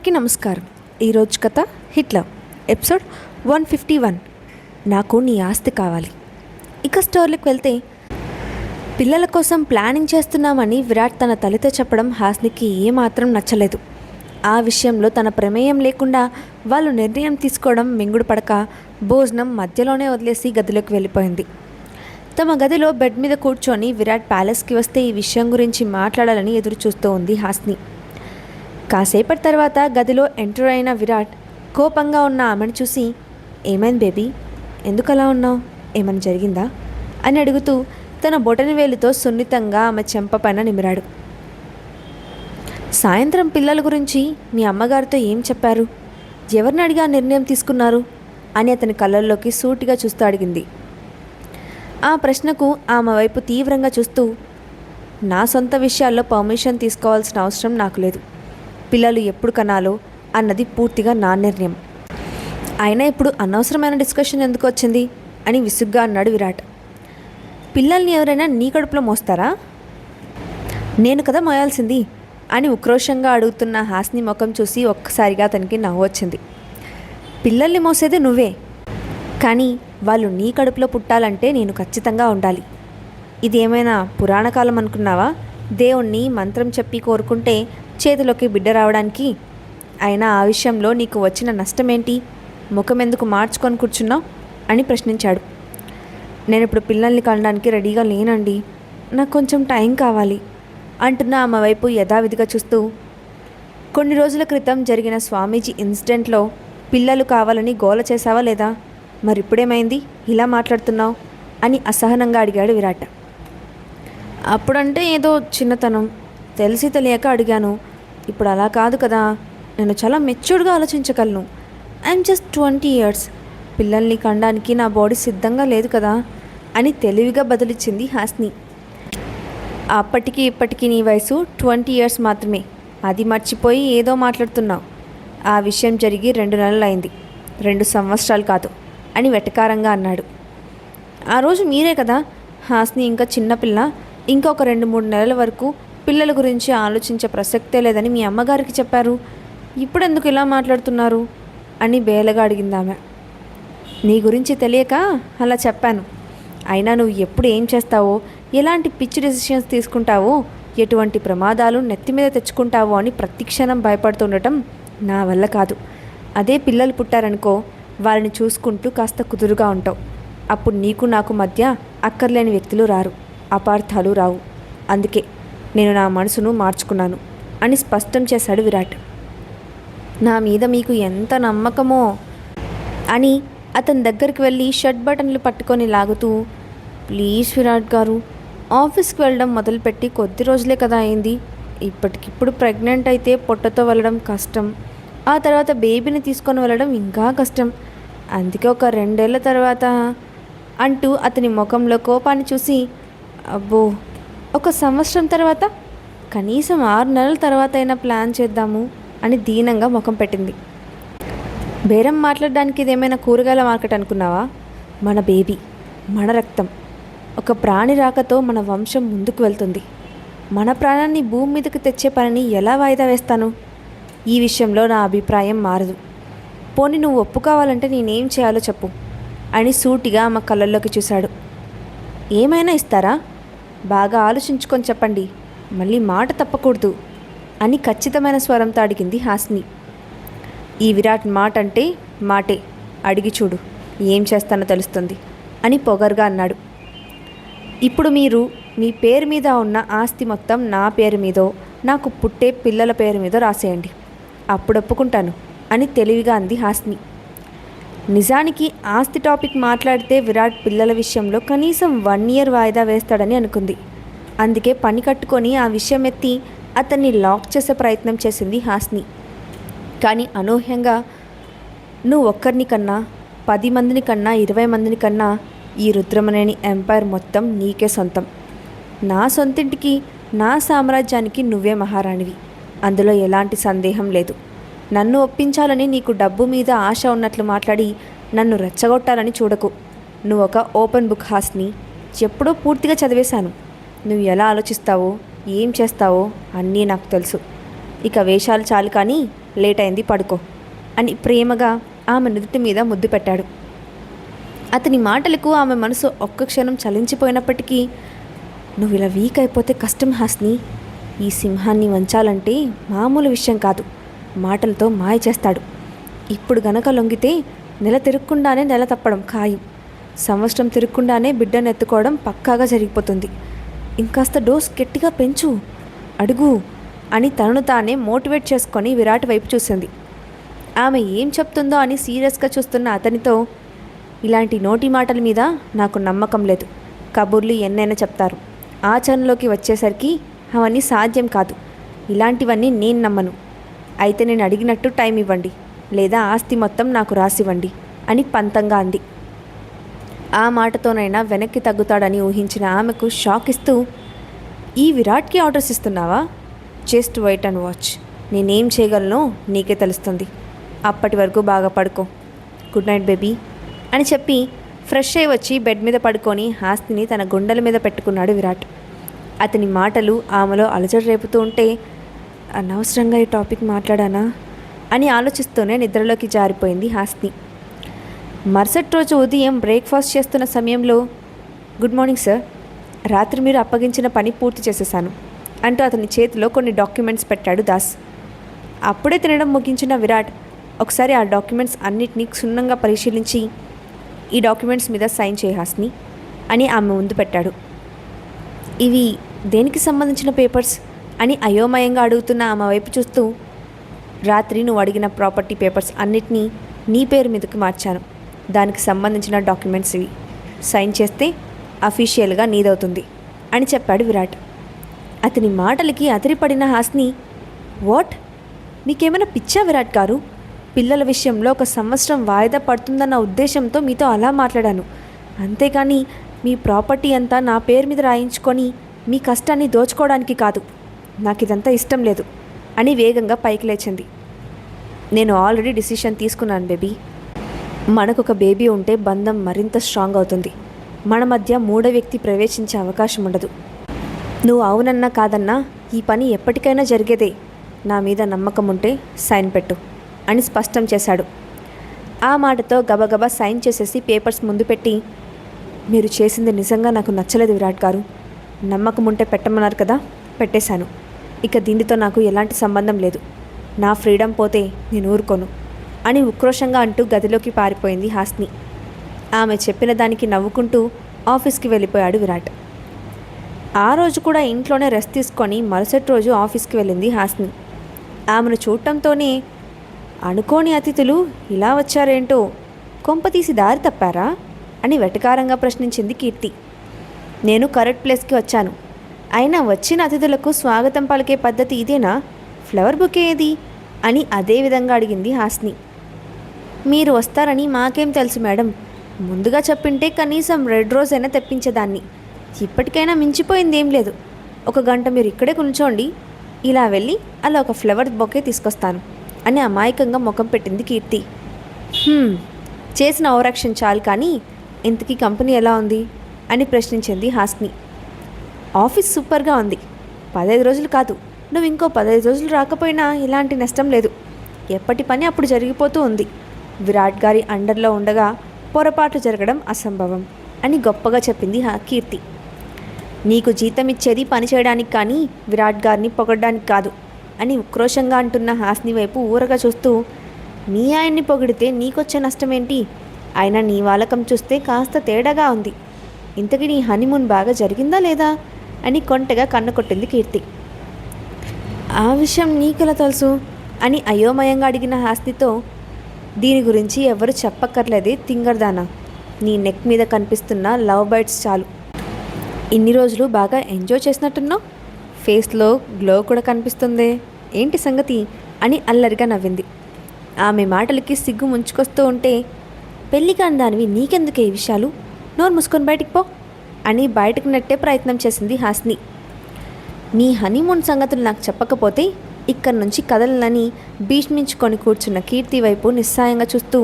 అందరికీ నమస్కారం. ఈరోజు కథ హిట్లర్ ఎపిసోడ్ 151. నాకు నీ ఆస్తి కావాలి. ఇక స్టోరీకి వెళ్తే, పిల్లల కోసం ప్లానింగ్ చేస్తున్నామని విరాట్ తన తల్లితో చెప్పడం హాస్నికి ఏమాత్రం నచ్చలేదు. ఆ విషయంలో తన ప్రమేయం లేకుండా వాళ్ళు నిర్ణయం తీసుకోవడం మింగుడు పడక భోజనం మధ్యలోనే వదిలేసి గదిలోకి వెళ్ళిపోయింది. తమ గదిలో బెడ్ మీద కూర్చొని విరాట్ ప్యాలెస్కి వస్తే ఈ విషయం గురించి మాట్లాడాలని ఎదురు చూస్తూ ఉంది హాస్ని. కాసేపటి తర్వాత గదిలో ఎంటర్ అయిన విరాట్ కోపంగా ఉన్న ఆమెను చూసి, ఏమైంది బేబీ, ఎందుకు అలా ఉన్నావు, ఏమైనా జరిగిందా అని అడుగుతూ తన బొటని వేలుతో సున్నితంగా ఆమె చెంప పైన నిమిరాడు. సాయంత్రం పిల్లల గురించి మీ అమ్మగారితో ఏం చెప్పారు, ఎవరిని అడిగా నిర్ణయం తీసుకున్నారు అని అతని కళ్ళల్లోకి సూటిగా చూస్తూ అడిగింది. ఆ ప్రశ్నకు ఆమె వైపు తీవ్రంగా చూస్తూ, నా సొంత విషయాల్లో పర్మిషన్ తీసుకోవాల్సిన అవసరం నాకు లేదు. పిల్లలు ఎప్పుడు కనాలో అన్నది పూర్తిగా నా నిర్ణయం. అయినా ఇప్పుడు అనవసరమైన డిస్కషన్ ఎందుకు వచ్చింది అని విసుగ్గా అన్నాడు విరాట్. పిల్లల్ని ఎవరైనా నీ కడుపులో మోస్తారా, నేను కదా మోయాల్సింది అని ఉక్రోషంగా అడుగుతున్న హాస్ని ముఖం చూసి ఒక్కసారిగా అతనికి నవ్వు వచ్చింది. పిల్లల్ని మోసేది నువ్వే, కానీ వాళ్ళు నీ కడుపులో పుట్టాలంటే నేను ఖచ్చితంగా ఉండాలి. ఇది ఏమైనా పురాణకాలం అనుకున్నావా, దేవుణ్ణి మంత్రం చెప్పి కోరుకుంటే చేతిలోకి బిడ్డ రావడానికి? అయినా ఆ విషయంలో నీకు వచ్చిన నష్టమేంటి, ముఖం ఎందుకు మార్చుకొని కూర్చున్నావు అని ప్రశ్నించాడు. నేను ఇప్పుడు పిల్లల్ని కనడానికి రెడీగా లేనండి, నాకు కొంచెం టైం కావాలి అంటున్న ఆమె వైపు యథావిధిగా చూస్తూ, కొన్ని రోజుల క్రితం జరిగిన స్వామీజీ ఇన్సిడెంట్లో పిల్లలు కావాలని గోల చేశావా లేదా, మరి ఇప్పుడేమైంది ఇలా మాట్లాడుతున్నావు అని అసహనంగా అడిగాడు విరాట్. అప్పుడంటే ఏదో చిన్నతనం, తెలిసి తెలియక అడిగాను, ఇప్పుడు అలా కాదు కదా, నేను చాలా మెచ్యూర్డ్గా ఆలోచించగలను. ఐఎమ్ జస్ట్ 20 years, పిల్లల్ని కనడానికి నా బాడీ సిద్ధంగా లేదు కదా అని తెలివిగా బదులిచ్చింది హాస్ని. అప్పటికి ఇప్పటికీ నీ వయసు 20 years మాత్రమే, అది మర్చిపోయి ఏదో మాట్లాడుతున్నావు. ఆ విషయం జరిగి 2 నెలలు అయింది, 2 సంవత్సరాలు కాదు అని వెటకారంగా అన్నాడు. ఆ రోజు మీరే కదా హాస్ని ఇంకా చిన్నపిల్ల, ఇంకొక 2-3 నెలల వరకు పిల్లల గురించి ఆలోచించే ప్రసక్తే లేదని మీ అమ్మగారికి చెప్పారు, ఇప్పుడెందుకు ఇలా మాట్లాడుతున్నారు అని బేలగా అడిగిందామె. నీ గురించి తెలియక అలా చెప్పాను. అయినా నువ్వు ఎప్పుడు ఏం చేస్తావో, ఎలాంటి పిచ్చి డెసిషన్స్ తీసుకుంటావో, ఎటువంటి ప్రమాదాలు నెత్తి మీద తెచ్చుకుంటావో అని ప్రతిక్షణం భయపడుతుండటం నా వల్ల కాదు. అదే పిల్లలు పుట్టారనుకో, వాళ్ళని చూసుకుంటూ కాస్త కుదురుగా ఉంటావు. అప్పుడు నీకు నాకు మధ్య అక్కర్లేని వ్యక్తులు రారు, అపార్థాలు రావు. అందుకే నేను నా మనసును మార్చుకున్నాను అని స్పష్టం చేశాడు విరాట్. నా మీద మీకు ఎంత నమ్మకమో అని అతని దగ్గరికి వెళ్ళి షర్ట్ బటన్లు పట్టుకొని లాగుతూ, ప్లీజ్ విరాట్ గారు, ఆఫీస్కి వెళ్ళడం మొదలుపెట్టి కొద్ది రోజులే కదా అయింది, ఇప్పటికిప్పుడు ప్రెగ్నెంట్ అయితే పొట్టతో వెళ్ళడం కష్టం, ఆ తర్వాత బేబీని తీసుకొని వెళ్ళడం ఇంకా కష్టం, అందుకే ఒక 2 ఏళ్ల తర్వాత అంటూ అతని ముఖంలో కోపాన్ని చూసి, అబ్బో 1 సంవత్సరం తర్వాత, కనీసం 6 నెలల తర్వాత అయినా ప్లాన్ చేద్దాము అని దీనంగా ముఖం పెట్టింది. బేరం మాట్లాడడానికి ఇదేమైనా కూరగాయల మార్కెట్ అనుకున్నావా? మన బేబీ, మన రక్తం, ఒక ప్రాణి రాకతో మన వంశం ముందుకు వెళ్తుంది. మన ప్రాణాన్ని భూమి మీదకి తెచ్చే పనిని ఎలా వాయిదా వేస్తాను? ఈ విషయంలో నా అభిప్రాయం మారదు. పోనీ నువ్వు ఒప్పుకోవాలంటే నేనేం చేయాలో చెప్పు అని సూటిగా ఆమె కళ్ళల్లోకి చూశాడు. ఏమైనా ఇస్తారా? బాగా ఆలోచించుకొని చెప్పండి, మళ్ళీ మాట తప్పకూడదు అని ఖచ్చితమైన స్వరంతో అడిగింది హాస్ని. ఈ విరాట్ మాట అంటే మాటే, అడిగి చూడు, ఏం చేస్తానో తెలుస్తుంది అని పొగరుగా అన్నాడు. ఇప్పుడు మీరు మీ పేరు మీద ఉన్న ఆస్తి మొత్తం నా పేరు మీదో, నాకు పుట్టే పిల్లల పేరు మీదో రాసేయండి, అప్పుడు ఒప్పుకుంటాను అని తెలివిగా అంది హాస్ని. నిజానికి ఆస్తి టాపిక్ మాట్లాడితే విరాట్ పిల్లల విషయంలో కనీసం 1 year వాయిదా వేస్తాడని అనుకుంది. అందుకే పని కట్టుకొని ఆ విషయం ఎత్తి అతన్ని లాక్ చేసే ప్రయత్నం చేసింది హాస్ని. కానీ అనూహ్యంగా, నువ్వు ఒక్కరిని కన్నా, 10 మందిని కన్నా, 20 మందిని కన్నా ఈ రుద్రమనేని ఎంపైర్ మొత్తం నీకే సొంతం. నా సొంతింటికి, నా సామ్రాజ్యానికి నువ్వే మహారాణివి, అందులో ఎలాంటి సందేహం లేదు. నన్ను ఒప్పించాలని నీకు డబ్బు మీద ఆశ ఉన్నట్లు మాట్లాడి నన్ను రెచ్చగొట్టాలని చూడకు. నువ్వు ఒక ఓపెన్ బుక్ హాస్ని, ఎప్పుడో పూర్తిగా చదివేశాను. నువ్వు ఎలా ఆలోచిస్తావో, ఏం చేస్తావో అన్నీ నాకు తెలుసు. ఇక వేషాలు చాలు కానీ లేట్ అయింది, పడుకో అని ప్రేమగా ఆమె నుదుటి మీద ముద్దు పెట్టాడు. అతని మాటలకు ఆమె మనసు ఒక్క క్షణం చలించిపోయినప్పటికీ, నువ్వు ఇలా వీక్ అయిపోతే కష్టం హాస్ని. ఈ సింహాన్ని వంచాలంటే మామూలు విషయం కాదు, మాటలతో మాయ చేస్తాడు. ఇప్పుడు గనక లొంగితే నెల తిరగకుండానే నెల తప్పడం ఖాయం, సంవత్సరం తిరగకుండానే బిడ్డను ఎత్తుకోవడం పక్కాగా జరిగిపోతుంది. ఇంకాస్త డోస్ గట్టిగా పెంచు, అడుగు అని తనను తానే మోటివేట్ చేసుకొని విరాట్ వైపు చూసింది. ఆమె ఏం చెప్తుందో అని సీరియస్గా చూస్తున్న అతనితో, ఇలాంటి నోటి మాటల మీద నాకు నమ్మకం లేదు. కబుర్లు ఎన్నైనా చెప్తారు, ఆచరణలోకి వచ్చేసరికి అవన్నీ సాధ్యం కాదు. ఇలాంటివన్నీ నేను నమ్మను. అయితే నేను అడిగినట్టు టైం ఇవ్వండి, లేదా ఆస్తి మొత్తం నాకు రాసివ్వండి అని పంతంగా అంది. ఆ మాటతోనైనా వెనక్కి తగ్గుతాడని ఊహించిన ఆమెకు షాక్ ఇస్తూ, ఈ విరాట్కి ఆర్డర్స్ ఇస్తున్నావా? జస్ట్ వెయిట్ అండ్ వాచ్, నేనేం చేయగలనో నీకే తెలుస్తుంది. అప్పటి వరకు బాగా పడుకో. గుడ్ నైట్ బేబీ అని చెప్పి ఫ్రెష్ అయి వచ్చి బెడ్ మీద పడుకొని హాస్తిని తన గుండెల మీద పెట్టుకున్నాడు విరాట్. అతని మాటలు ఆమెలో అలజడి రేపుతూ ఉంటే, అనవసరంగా ఈ టాపిక్ మాట్లాడానా అని ఆలోచిస్తూనే నిద్రలోకి జారిపోయింది హాస్ని. మరుసటి రోజు ఉదయం బ్రేక్ఫాస్ట్ చేస్తున్న సమయంలో, గుడ్ మార్నింగ్ సార్, రాత్రి మీరు అప్పగించిన పని పూర్తి చేసేసాను అంటూ అతని చేతిలో కొన్ని డాక్యుమెంట్స్ పెట్టాడు దాస్. అప్పుడే తినడం ముగించిన విరాట్ ఒకసారి ఆ డాక్యుమెంట్స్ అన్నిటినీ క్షుణ్ణంగా పరిశీలించి, ఈ డాక్యుమెంట్స్ మీద సైన్ చేయి హాస్ని అని ఆమె ముందు పెట్టాడు. ఇవి దేనికి సంబంధించిన పేపర్స్ అని అయోమయంగా అడుగుతున్న ఆమె వైపు చూస్తూ, రాత్రి నువ్వు అడిగిన ప్రాపర్టీ పేపర్స్ అన్నిటినీ నీ పేరు మీదకి మార్చాను, దానికి సంబంధించిన డాక్యుమెంట్స్ ఇవి, సైన్ చేస్తే అఫీషియల్గా నీదవుతుంది అని చెప్పాడు విరాట్. అతని మాటలకి అదిరిపడిన హాస్ని, వాట్, మీకేమైనా పిచ్చా విరాట్ గారు? పిల్లల విషయంలో 1 సంవత్సరం వాయిదా పడుతుందన్న ఉద్దేశంతో మీతో అలా మాట్లాడాను, అంతేకాని మీ ప్రాపర్టీ అంతా నా పేరు మీద రాయించుకొని మీ కష్టాన్ని దోచుకోవడానికి కాదు. నాకు ఇదంతా ఇష్టం లేదు అని వేగంగా పైకి లేచింది. నేను ఆల్రెడీ డిసిషన్ తీసుకున్నాను బేబీ. మనకొక బేబీ ఉంటే బంధం మరింత స్ట్రాంగ్ అవుతుంది. మన మధ్య మూడో వ్యక్తి ప్రవేశించే అవకాశం ఉండదు. నువ్వు అవునన్నా కాదన్నా ఈ పని ఎప్పటికైనా జరిగేదే. నా మీద నమ్మకం ఉంటే సైన్ పెట్టు అని స్పష్టం చేశాడు. ఆ మాటతో గబగబా సైన్ చేసేసి పేపర్స్ ముందు పెట్టి, మీరు చేసింది నిజంగా నాకు నచ్చలేదు విరాట్ గారు. నమ్మకం ఉంటే పెట్టమన్నారు కదా, పెట్టేశాను. ఇక దీనితో నాకు ఎలాంటి సంబంధం లేదు. నా ఫ్రీడమ్ పోతే నేను ఊరుకోను అని ఉక్రోషంగా అంటూ గదిలోకి పారిపోయింది హాస్ని. ఆమె చెప్పిన దానికి నవ్వుకుంటూ ఆఫీస్కి వెళ్ళిపోయాడు విరాట్. ఆ రోజు కూడా ఇంట్లోనే రెస్ట్ తీసుకొని మరుసటి రోజు ఆఫీస్కి వెళ్ళింది హాస్ని. ఆమెను చూడటంతోనే, అనుకోని అతిథులు ఇలా వచ్చారేంటో, కొంపతీసి దారి తప్పారా అని వెటకారంగా ప్రశ్నించింది కీర్తి. నేను కరెక్ట్ ప్లేస్కి వచ్చాను, అయినా వచ్చిన అతిథులకు స్వాగతం పలికే పద్ధతి ఇదేనా? ఫ్లవర్ బుకే ఏది అని అదే విధంగా అడిగింది హాస్ని. మీరు వస్తారని మాకేం తెలుసు మేడం, ముందుగా చెప్పింటే కనీసం రెడ్ రోజ్ అయినా తెప్పించేదాన్ని. ఇప్పటికైనా మించిపోయిందేం లేదు. 1 గంట మీరు ఇక్కడే కూర్చోండి, ఇలా వెళ్ళి అలా ఒక ఫ్లవర్ బొకే తీసుకొస్తాను అని అమాయకంగా ముఖం పెట్టింది కీర్తి. చేసిన ఓవరాక్షన్ చాలు కానీ ఇంతకీ కంపెనీ ఎలా ఉంది అని ప్రశ్నించింది హాస్ని. ఆఫీస్ సూపర్గా ఉంది. 15 రోజులు కాదు, నువ్వు ఇంకో 15 రోజులు రాకపోయినా ఇలాంటి నష్టం లేదు. ఎప్పటి పని అప్పుడు జరిగిపోతూ ఉంది. విరాట్ గారి అండర్లో ఉండగా పొరపాట్లు జరగడం అసంభవం అని గొప్పగా చెప్పింది కీర్తి. నీకు జీతం ఇచ్చేది పని చేయడానికి కానీ విరాట్ గారిని పొగడడానికి కాదు అని ఉక్రోషంగా అంటున్న హాస్ని వైపు ఊరగా చూస్తూ, నీ ఆయన్ని పొగిడితే నీకొచ్చే నష్టమేంటి? అయినా నీ వాలకం చూస్తే కాస్త తేడాగా ఉంది. ఇంతకీ నీ హనీమూన్ బాగా జరిగిందా లేదా అని కొంటగా కన్ను కొట్టింది కీర్తి. ఆ విషయం నీకెలా తెలుసు అని అయోమయంగా అడిగిన హాస్నితో, దీని గురించి ఎవరు చెప్పక్కర్లేదే తింగర్దానా, నీ నెక్ మీద కనిపిస్తున్న లవ్ బైట్స్ చాలు. ఇన్ని రోజులు బాగా ఎంజాయ్ చేసినట్టున్నావు, ఫేస్లో గ్లో కూడా కనిపిస్తుందే, ఏంటి సంగతి అని అల్లరిగా నవ్వింది. ఆమె మాటలకి సిగ్గు ముంచుకొస్తూ ఉంటే, పెళ్లి కాని దానివి నీకెందుకే ఈ విషయాలు, నోరు మూసుకొని బయటికి పో అని బయటకు నెట్టే ప్రయత్నం చేసింది హాస్ని. నీ హనీమూన్ సంగతులు నాకు చెప్పకపోతే ఇక్కడి నుంచి కదలనని భీష్మించుకొని కూర్చున్న కీర్తి వైపు నిస్సాయంగా చూస్తూ,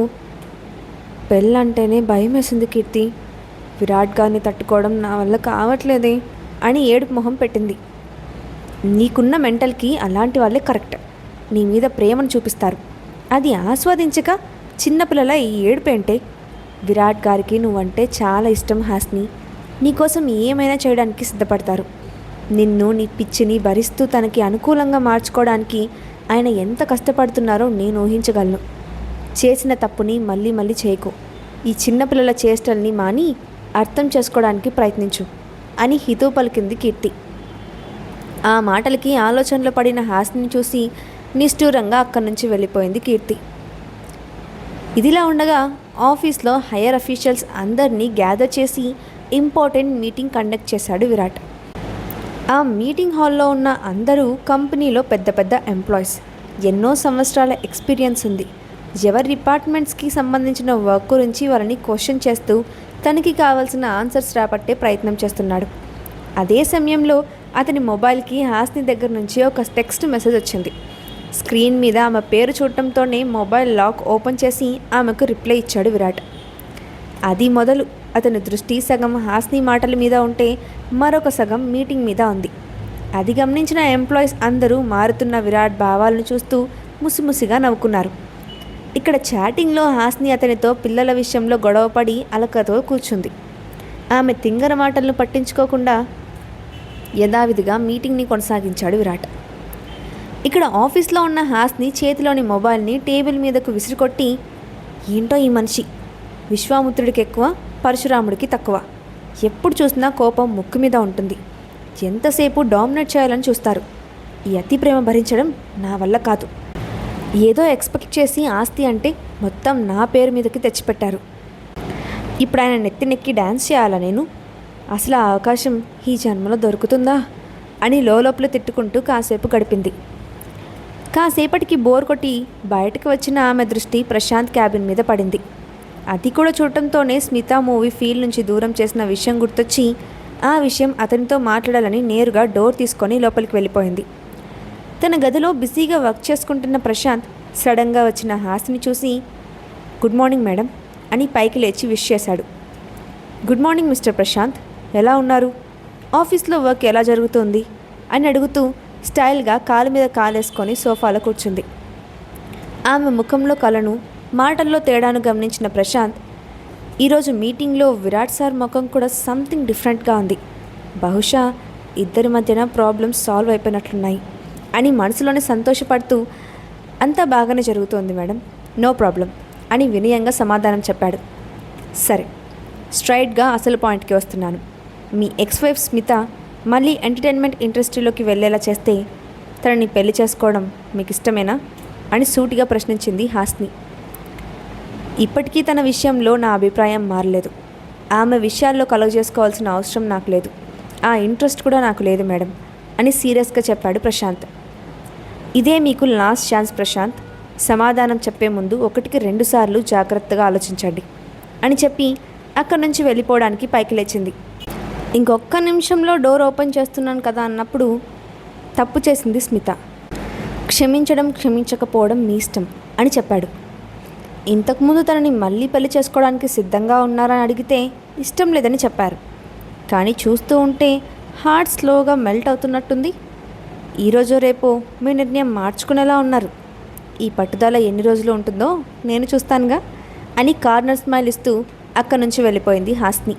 పెళ్ళంటేనే భయం వేసింది కీర్తి, విరాట్ గారిని తట్టుకోవడం నా వల్ల కావట్లేదే అని ఏడుపు మొహం పెట్టింది. నీకున్న మెంటల్కి అలాంటి వాళ్ళే కరెక్ట్. నీ మీద ప్రేమను చూపిస్తారు, అది ఆస్వాదించక చిన్నపిల్లల ఈ ఏడుపేంటే. విరాట్ గారికి నువ్వంటే చాలా ఇష్టం హాస్ని. నీకోసం ఏమైనా చేయడానికి సిద్ధపడతారు. నిన్ను నీ పిచ్చిని భరిస్తూ తనకి అనుకూలంగా మార్చుకోవడానికి ఆయన ఎంత కష్టపడుతున్నారో నేను ఊహించగలను. చేసిన తప్పుని మళ్ళీ మళ్ళీ చేయకు. ఈ చిన్నపిల్లల చేష్టల్ని మాని అర్థం చేసుకోవడానికి ప్రయత్నించు అని హితవు పలికింది కీర్తి. ఆ మాటలకి ఆలోచనలో పడిన హాస్ని చూసి నిష్ఠూరంగా అక్కడి నుంచి వెళ్ళిపోయింది కీర్తి. ఇదిలా ఉండగా ఆఫీస్లో హైయర్ అఫీషియల్స్ అందరినీ గ్యాదర్ చేసి ఇంపార్టెంట్ మీటింగ్ కండక్ట్ చేశాడు విరాట్. ఆ మీటింగ్ హాల్లో ఉన్న అందరూ కంపెనీలో పెద్ద పెద్ద ఎంప్లాయీస్. ఎన్నో సంవత్సరాల ఎక్స్పీరియన్స్ ఉంది. ఎవరి డిపార్ట్మెంట్స్కి సంబంధించిన వర్క్ గురించి వారిని క్వశ్చన్ చేస్తూ తనకి కావాల్సిన ఆన్సర్స్ రాబట్టే ప్రయత్నం చేస్తున్నాడు. అదే సమయంలో అతని మొబైల్కి హాస్ని దగ్గర నుంచి ఒక టెక్స్ట్ మెసేజ్ వచ్చింది. స్క్రీన్ మీద ఆమె పేరు చూడటంతోనే మొబైల్ లాక్ ఓపెన్ చేసి ఆమెకు రిప్లై ఇచ్చాడు విరాట్. అది మొదలు అతని దృష్టి సగం హాస్ని మాటల మీద ఉంటే మరొక సగం మీటింగ్ మీద ఉంది. అది గమనించిన ఎంప్లాయీస్ అందరూ మారుతున్న విరాట్ భావాలను చూస్తూ ముసిముసిగా నవ్వుకున్నారు. ఇక్కడ చాటింగ్లో హాస్ని అతనితో పిల్లల విషయంలో గొడవపడి అలకతో కూర్చుంది. ఆమె తింగర మాటలను పట్టించుకోకుండా యథావిధిగా మీటింగ్ని కొనసాగించాడు విరాట్. ఇక్కడ ఆఫీస్లో ఉన్న హాస్ని చేతిలోని మొబైల్ని టేబుల్ మీదకు విసిరికొట్టి, ఏంటో ఈ మనిషి, విశ్వామిత్రుడికి ఎక్కువ, పరశురాముడికి తక్కువ. ఎప్పుడు చూసినా కోపం ముక్కు మీద ఉంటుంది. ఎంతసేపు డామినేట్ చేయాలని చూస్తారు. ఈ అతి ప్రేమ భరించడం నా వల్ల కాదు. ఏదో ఎక్స్పెక్ట్ చేసి ఆస్తి అంటే మొత్తం నా పేరు మీదకి తెచ్చిపెట్టారు. ఇప్పుడు ఆయన నెత్తి డ్యాన్స్ చేయాలా నేను? అసలు ఆ అవకాశం ఈ జన్మలో దొరుకుతుందా అని లోపల తిట్టుకుంటూ కాసేపు గడిపింది. కాసేపటికి బోర్ కొట్టి బయటకు వచ్చిన ఆమె దృష్టి ప్రశాంత్ క్యాబిన్ మీద పడింది. అది కూడా చూడటంతోనే స్మిత మూవీ ఫీల్ నుంచి దూరం చేసిన విషయం గుర్తొచ్చి ఆ విషయం అతనితో మాట్లాడాలని నేరుగా డోర్ తీసుకొని లోపలికి వెళ్ళిపోయింది. తన గదిలో బిజీగా వర్క్ చేసుకుంటున్న ప్రశాంత్ సడన్గా వచ్చిన హాస్ని చూసి, గుడ్ మార్నింగ్ మేడం అని పైకి లేచి విష్ చేశాడు. గుడ్ మార్నింగ్ మిస్టర్ ప్రశాంత్, ఎలా ఉన్నారు? ఆఫీస్లో వర్క్ ఎలా జరుగుతుంది అని అడుగుతూ స్టైల్గా కాలు మీద కాలేసుకొని సోఫాలో కూర్చుంది. ఆమె ముఖంలో కలను, మాటల్లో తేడాను గమనించిన ప్రశాంత్, ఈరోజు మీటింగ్లో విరాట్ సార్ ముఖం కూడా సంథింగ్ డిఫరెంట్గా ఉంది. బహుశా ఇద్దరి మధ్యన ప్రాబ్లమ్స్ సాల్వ్ అయిపోయినట్లున్నాయి అని మనసులోనే సంతోషపడుతూ, అంతా బాగానే జరుగుతోంది మేడం, నో ప్రాబ్లం అని వినయంగా సమాధానం చెప్పాడు. సరే, స్ట్రైట్గా అసలు పాయింట్కి వస్తున్నాను. మీ ఎక్స్ వైఫ్ స్మిత మళ్ళీ ఎంటర్టైన్మెంట్ ఇండస్ట్రీలోకి వెళ్ళేలా చేస్తే తనని పెళ్లి చేసుకోవడం మీకు ఇష్టమేనా అని సూటిగా ప్రశ్నించింది హాస్ని. ఇప్పటికీ తన విషయంలో నా అభిప్రాయం మారలేదు. ఆమె విషయాల్లో కలుగజేసుకోవాల్సిన అవసరం నాకు లేదు. ఆ ఇంట్రెస్ట్ కూడా నాకు లేదు మేడం అని సీరియస్గా చెప్పాడు ప్రశాంత్. ఇదే మీకు లాస్ట్ ఛాన్స్ ప్రశాంత్. సమాధానం చెప్పే ముందు 1కి 2 సార్లు జాగ్రత్తగా ఆలోచించండి అని చెప్పి అక్కడి నుంచి వెళ్ళిపోవడానికి పైకి లేచింది. ఇంకొక్క నిమిషంలో డోర్ ఓపెన్ చేస్తున్నాను కదా అన్నప్పుడు తప్పు చేసింది స్మిత. క్షమించడం క్షమించకపోవడం మీ ఇష్టం అని చెప్పాడు. ఇంతకుముందు తనని మళ్ళీ పెళ్లి చేసుకోవడానికి సిద్ధంగా ఉన్నారని అడిగితే ఇష్టం లేదని చెప్పారు. కానీ చూస్తూ ఉంటే హార్ట్ స్లోగా మెల్ట్ అవుతున్నట్టుంది. ఈరోజు రేపు మీ నిర్ణయం మార్చుకునేలా ఉన్నారు. ఈ పట్టుదల ఎన్ని రోజులు ఉంటుందో నేను చూస్తానుగా అని కార్నర్ స్మైల్ ఇస్తూ అక్కడి నుంచి వెళ్ళిపోయింది హాస్ని.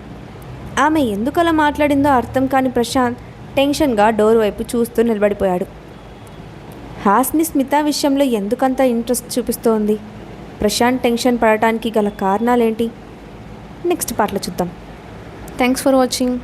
ఆమె ఎందుకు అలా మాట్లాడిందో అర్థం కాని ప్రశాంత్ టెన్షన్గా డోర్ వైపు చూస్తూ నిలబడిపోయాడు. హాస్ని స్మిత విషయంలో ఎందుకంత ఇంట్రెస్ట్ చూపిస్తోంది? ప్రశాంత్ టెన్షన్ పడటానికి గల కారణాలేంటి? నెక్స్ట్ పార్ట్లో చూద్దాం. Thanks for watching.